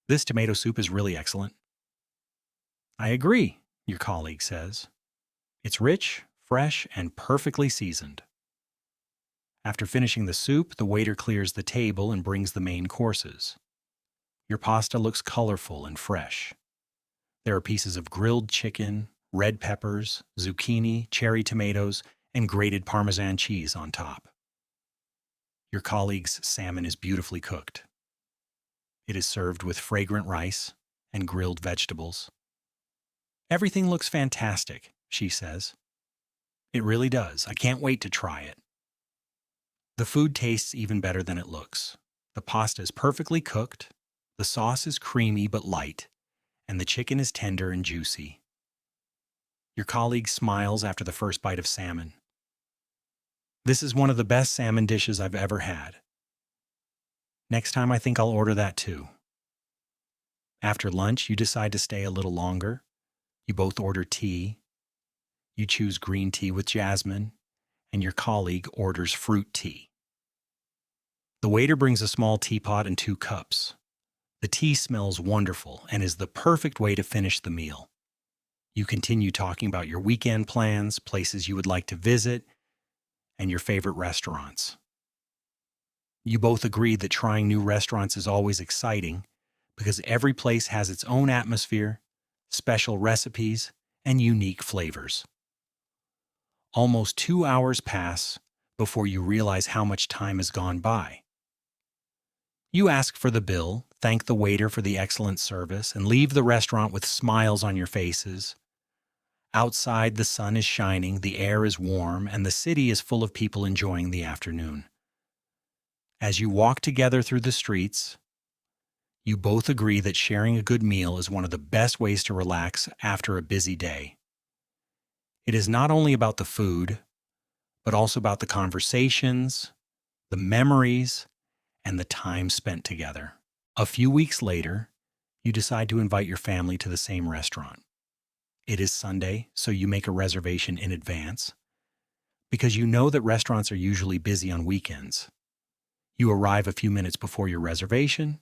This tomato soup is really excellent. I agree, your colleague says. It's rich, fresh, and perfectly seasoned. After finishing the soup, the waiter clears the table and brings the main courses. Your pasta looks colorful and fresh. There are pieces of grilled chicken, red peppers, zucchini, cherry tomatoes, and grated Parmesan cheese on top. Your colleague's salmon is beautifully cooked. It is served with fragrant rice and grilled vegetables. Everything looks fantastic, she says. It really does. I can't wait to try it. The food tastes even better than it looks. The pasta is perfectly cooked, the sauce is creamy but light, and the chicken is tender and juicy. Your colleague smiles after the first bite of salmon. This is one of the best salmon dishes I've ever had. Next time I think I'll order that too. After lunch, you decide to stay a little longer. You both order tea. You choose green tea with jasmine, and your colleague orders fruit tea. The waiter brings a small teapot and 2 cups. The tea smells wonderful and is the perfect way to finish the meal. You continue talking about your weekend plans, places you would like to visit, and your favorite restaurants. You both agree that trying new restaurants is always exciting because every place has its own atmosphere, special recipes, and unique flavors. Almost 2 hours pass before you realize how much time has gone by. You ask for the bill, thank the waiter for the excellent service, and leave the restaurant with smiles on your faces. Outside, the sun is shining, the air is warm, and the city is full of people enjoying the afternoon. As you walk together through the streets, you both agree that sharing a good meal is one of the best ways to relax after a busy day. It is not only about the food, but also about the conversations, the memories, and the time spent together. A few weeks later, you decide to invite your family to the same restaurant. It is Sunday, so you make a reservation in advance because you know that restaurants are usually busy on weekends. You arrive a few minutes before your reservation.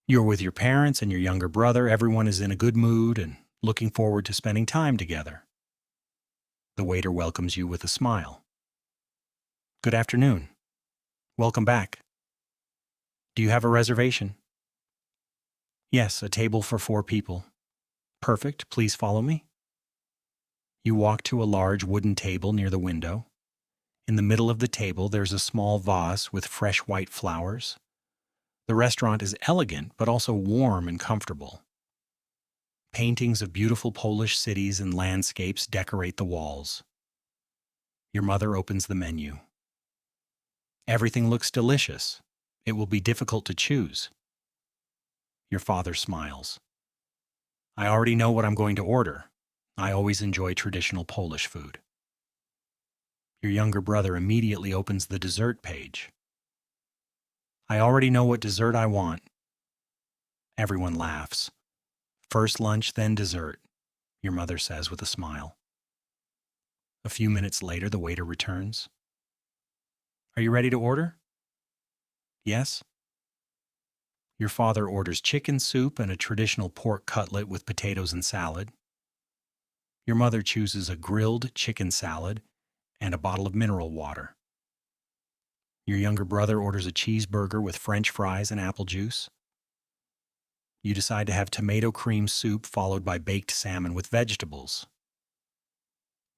You're with your parents and your younger brother. Everyone is in a good mood and looking forward to spending time together. The waiter welcomes you with a smile. Good afternoon. Welcome back. Do you have a reservation? Yes, a table for 4 people. Perfect. Please follow me. You walk to a large wooden table near the window. In the middle of the table, there's a small vase with fresh white flowers. The restaurant is elegant, but also warm and comfortable. Paintings of beautiful Polish cities and landscapes decorate the walls. Your mother opens the menu. Everything looks delicious. It will be difficult to choose. Your father smiles. I already know what I'm going to order. I always enjoy traditional Polish food. Your younger brother immediately opens the dessert page. I already know what dessert I want. Everyone laughs. First lunch, then dessert, your mother says with a smile. A few minutes later, the waiter returns. Are you ready to order? Yes. Your father orders chicken soup and a traditional pork cutlet with potatoes and salad. Your mother chooses a grilled chicken salad and a bottle of mineral water. Your younger brother orders a cheeseburger with French fries and apple juice. You decide to have tomato cream soup followed by baked salmon with vegetables.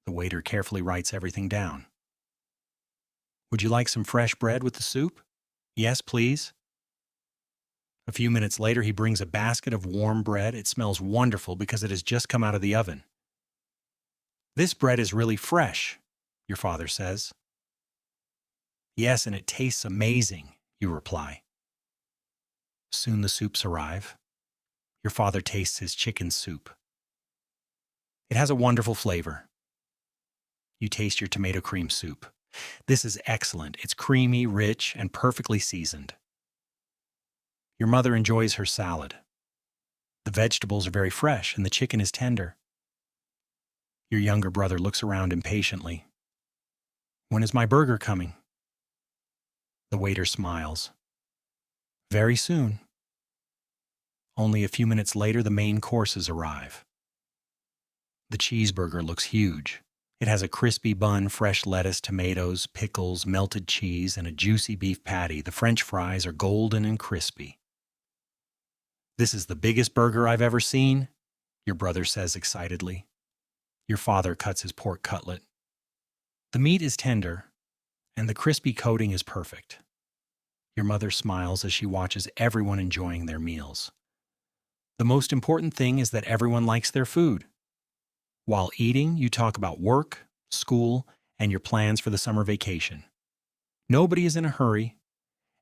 The waiter carefully writes everything down. Would you like some fresh bread with the soup? Yes, please. A few minutes later, he brings a basket of warm bread. It smells wonderful because it has just come out of the oven. This bread is really fresh, your father says. Yes, and it tastes amazing, you reply. Soon the soups arrive. Your father tastes his chicken soup. It has a wonderful flavor. You taste your tomato cream soup. This is excellent. It's creamy, rich, and perfectly seasoned. Your mother enjoys her salad. The vegetables are very fresh and the chicken is tender. Your younger brother looks around impatiently. When is my burger coming? The waiter smiles. Very soon. Only a few minutes later, the main courses arrive. The cheeseburger looks huge. It has a crispy bun, fresh lettuce, tomatoes, pickles, melted cheese, and a juicy beef patty. The French fries are golden and crispy. This is the biggest burger I've ever seen, your brother says excitedly. Your father cuts his pork cutlet. The meat is tender, and the crispy coating is perfect. Your mother smiles as she watches everyone enjoying their meals. The most important thing is that everyone likes their food. While eating, you talk about work, school, and your plans for the summer vacation. Nobody is in a hurry.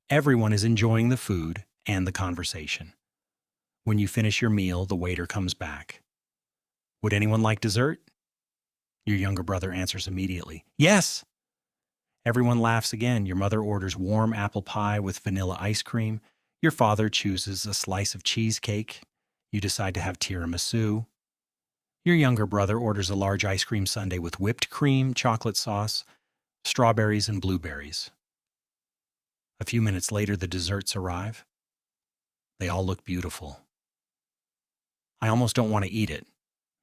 Everyone is enjoying the food and the conversation. When you finish your meal, the waiter comes back. Would anyone like dessert? Your younger brother answers immediately. Yes! Everyone laughs again. Your mother orders warm apple pie with vanilla ice cream. Your father chooses a slice of cheesecake. You decide to have tiramisu. Your younger brother orders a large ice cream sundae with whipped cream, chocolate sauce, strawberries, and blueberries. A few minutes later, the desserts arrive. They all look beautiful. I almost don't want to eat it,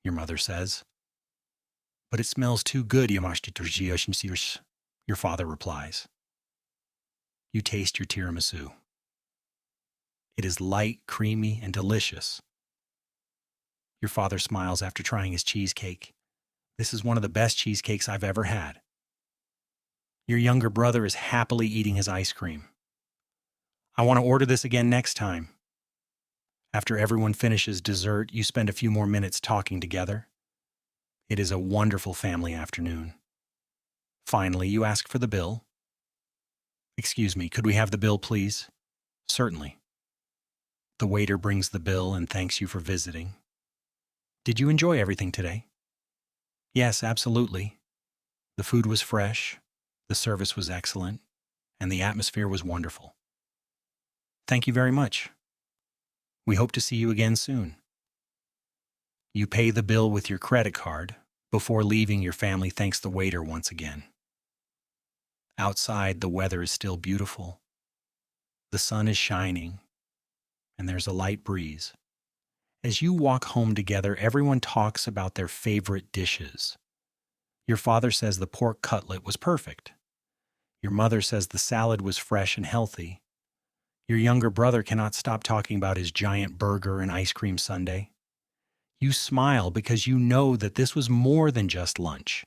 your mother says. But it smells too good, your father replies. You taste your tiramisu. It is light, creamy, and delicious. Your father smiles after trying his cheesecake. This is one of the best cheesecakes I've ever had. Your younger brother is happily eating his ice cream. I want to order this again next time. After everyone finishes dessert, you spend a few more minutes talking together. It is a wonderful family afternoon. Finally, you ask for the bill. Excuse me, could we have the bill, please? Certainly. The waiter brings the bill and thanks you for visiting. Did you enjoy everything today? Yes, absolutely. The food was fresh, the service was excellent, and the atmosphere was wonderful. Thank you very much. We hope to see you again soon. You pay the bill with your credit card. Before leaving, your family thanks the waiter once again. Outside, the weather is still beautiful. The sun is shining, and there's a light breeze. As you walk home together, everyone talks about their favorite dishes. Your father says the pork cutlet was perfect. Your mother says the salad was fresh and healthy. Your younger brother cannot stop talking about his giant burger and ice cream sundae. You smile because you know that this was more than just lunch.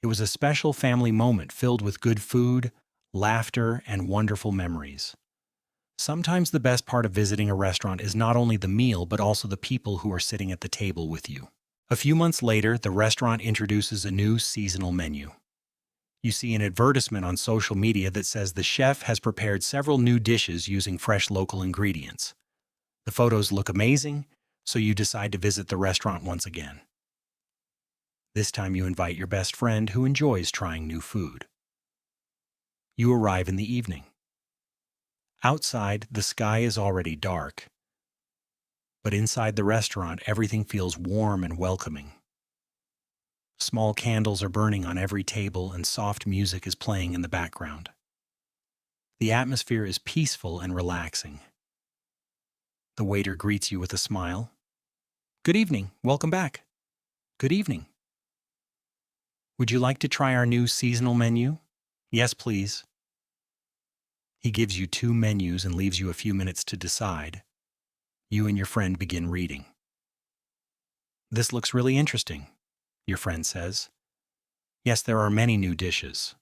It was a special family moment filled with good food, laughter, and wonderful memories. Sometimes the best part of visiting a restaurant is not only the meal, but also the people who are sitting at the table with you. A few months later, the restaurant introduces a new seasonal menu. You see an advertisement on social media that says the chef has prepared several new dishes using fresh local ingredients. The photos look amazing, so you decide to visit the restaurant once again. This time you invite your best friend who enjoys trying new food. You arrive in the evening. Outside, the sky is already dark, but inside the restaurant, everything feels warm and welcoming. Small candles are burning on every table and soft music is playing in the background. The atmosphere is peaceful and relaxing. The waiter greets you with a smile. Good evening, welcome back. Good evening. Would you like to try our new seasonal menu? Yes, please. He gives you 2 menus and leaves you a few minutes to decide. You and your friend begin reading. This looks really interesting, your friend says. Yes, there are many new dishes.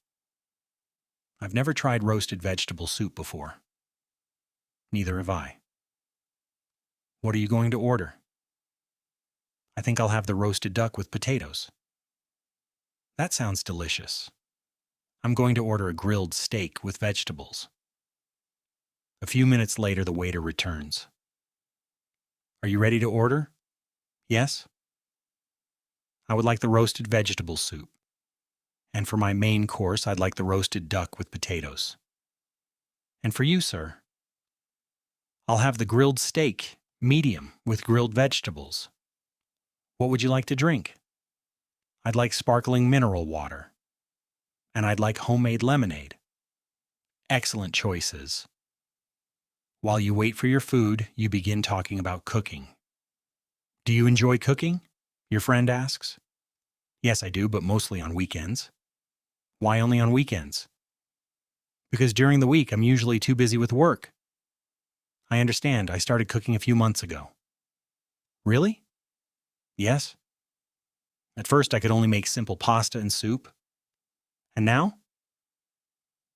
I've never tried roasted vegetable soup before. Neither have I. What are you going to order? I think I'll have the roasted duck with potatoes. That sounds delicious. I'm going to order a grilled steak with vegetables. A few minutes later, the waiter returns. Are you ready to order? Yes? I would like the roasted vegetable soup. And for my main course, I'd like the roasted duck with potatoes. And for you, sir? I'll have the grilled steak, medium, with grilled vegetables. What would you like to drink? I'd like sparkling mineral water. And I'd like homemade lemonade. Excellent choices. While you wait for your food, you begin talking about cooking. Do you enjoy cooking? Your friend asks. Yes, I do, but mostly on weekends. Why only on weekends? Because during the week, I'm usually too busy with work. I understand. I started cooking a few months ago. Really? Yes. At first, I could only make simple pasta and soup. And now?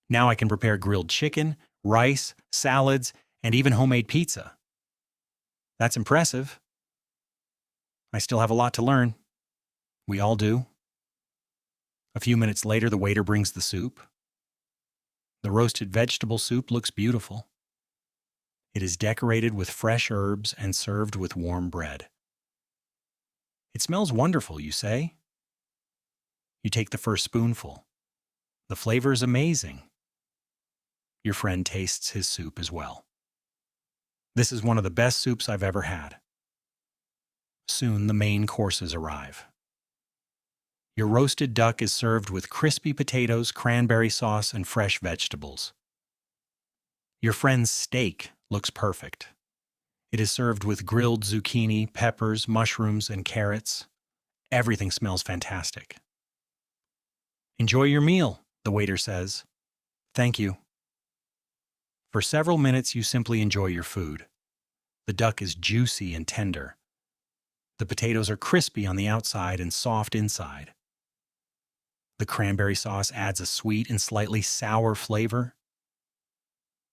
Now I can prepare grilled chicken, rice, salads, and even homemade pizza. That's impressive. I still have a lot to learn. We all do. A few minutes later, the waiter brings the soup. The roasted vegetable soup looks beautiful. It is decorated with fresh herbs and served with warm bread. It smells wonderful, you say? You take the first spoonful. The flavor is amazing. Your friend tastes his soup as well. This is one of the best soups I've ever had. Soon the main courses arrive. Your roasted duck is served with crispy potatoes, cranberry sauce, and fresh vegetables. Your friend's steak looks perfect. It is served with grilled zucchini, peppers, mushrooms, and carrots. Everything smells fantastic. Enjoy your meal, the waiter says. Thank you. For several minutes, you simply enjoy your food. The duck is juicy and tender. The potatoes are crispy on the outside and soft inside. The cranberry sauce adds a sweet and slightly sour flavor.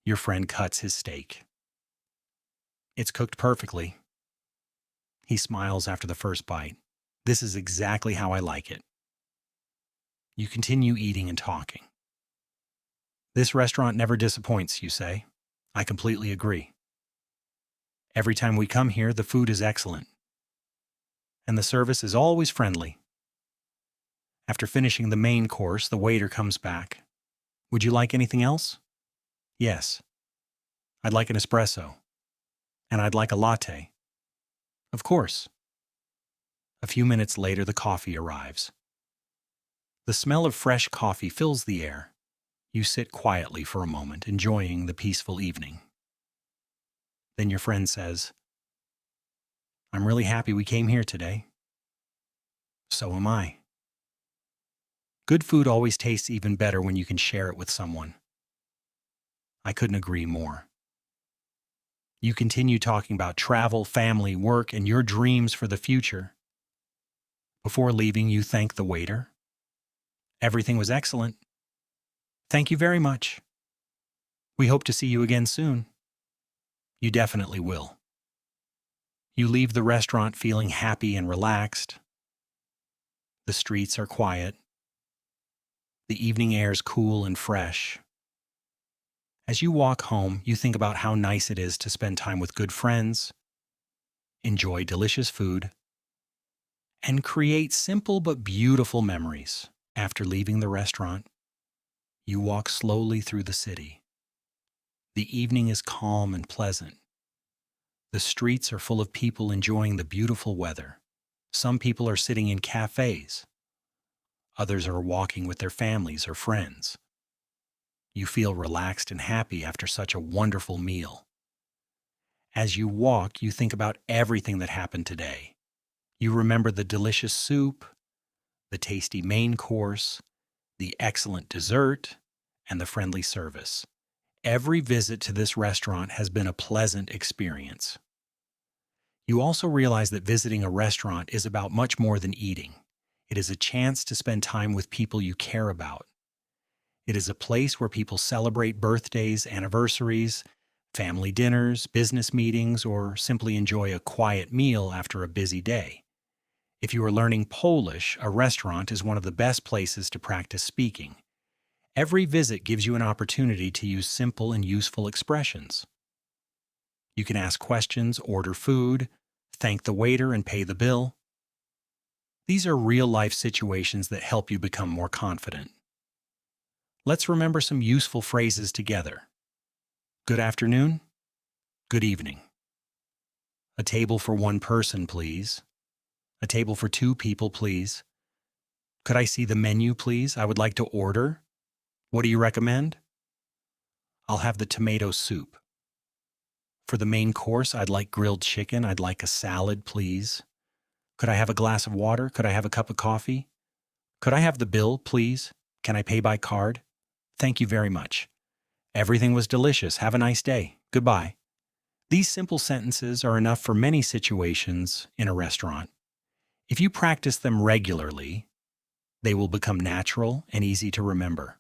Your friend cuts his steak. It's cooked perfectly. He smiles after the first bite. This is exactly how I like it. You continue eating and talking. This restaurant never disappoints, you say. I completely agree. Every time we come here, the food is excellent. And the service is always friendly. After finishing the main course, the waiter comes back. Would you like anything else? Yes. I'd like an espresso. And I'd like a latte. Of course. A few minutes later, the coffee arrives. The smell of fresh coffee fills the air. You sit quietly for a moment, enjoying the peaceful evening. Then your friend says, I'm really happy we came here today. So am I. Good food always tastes even better when you can share it with someone. I couldn't agree more. You continue talking about travel, family, work, and your dreams for the future. Before leaving, you thank the waiter. Everything was excellent. Thank you very much. We hope to see you again soon. You definitely will. You leave the restaurant feeling happy and relaxed. The streets are quiet. The evening air is cool and fresh. As you walk home, you think about how nice it is to spend time with good friends, enjoy delicious food, and create simple but beautiful memories. After leaving the restaurant, you walk slowly through the city. The evening is calm and pleasant. The streets are full of people enjoying the beautiful weather. Some people are sitting in cafes. Others are walking with their families or friends. You feel relaxed and happy after such a wonderful meal. As you walk, you think about everything that happened today. You remember the delicious soup, the tasty main course, the excellent dessert, and the friendly service. Every visit to this restaurant has been a pleasant experience. You also realize that visiting a restaurant is about much more than eating. It is a chance to spend time with people you care about. It is a place where people celebrate birthdays, anniversaries, family dinners, business meetings, or simply enjoy a quiet meal after a busy day. If you are learning Polish, a restaurant is one of the best places to practice speaking. Every visit gives you an opportunity to use simple and useful expressions. You can ask questions, order food, thank the waiter, and pay the bill. These are real-life situations that help you become more confident. Let's remember some useful phrases together. Good afternoon. Good evening. A table for one person, please. A table for two people, please. Could I see the menu, please? I would like to order. What do you recommend? I'll have the tomato soup. For the main course, I'd like grilled chicken. I'd like a salad, please. Could I have a glass of water? Could I have a cup of coffee? Could I have the bill, please? Can I pay by card? Thank you very much. Everything was delicious. Have a nice day. Goodbye. These simple sentences are enough for many situations in a restaurant. If you practice them regularly, they will become natural and easy to remember.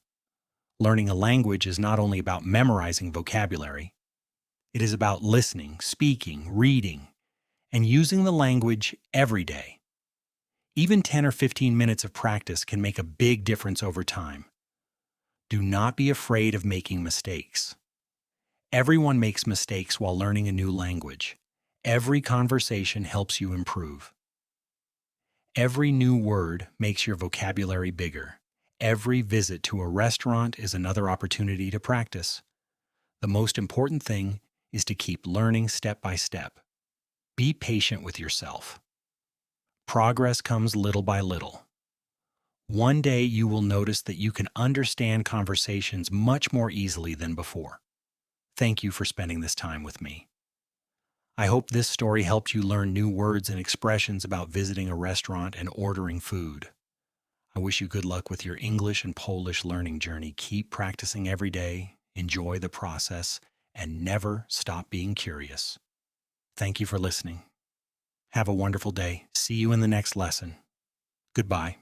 Learning a language is not only about memorizing vocabulary, it is about listening, speaking, reading, and using the language every day. Even 10 or 15 minutes of practice can make a big difference over time. Do not be afraid of making mistakes. Everyone makes mistakes while learning a new language. Every conversation helps you improve. Every new word makes your vocabulary bigger. Every visit to a restaurant is another opportunity to practice. The most important thing is to keep learning step by step. Be patient with yourself. Progress comes little by little. One day you will notice that you can understand conversations much more easily than before. Thank you for spending this time with me. I hope this story helped you learn new words and expressions about visiting a restaurant and ordering food. I wish you good luck with your English and Polish learning journey. Keep practicing every day, enjoy the process, and never stop being curious. Thank you for listening. Have a wonderful day. See you in the next lesson. Goodbye.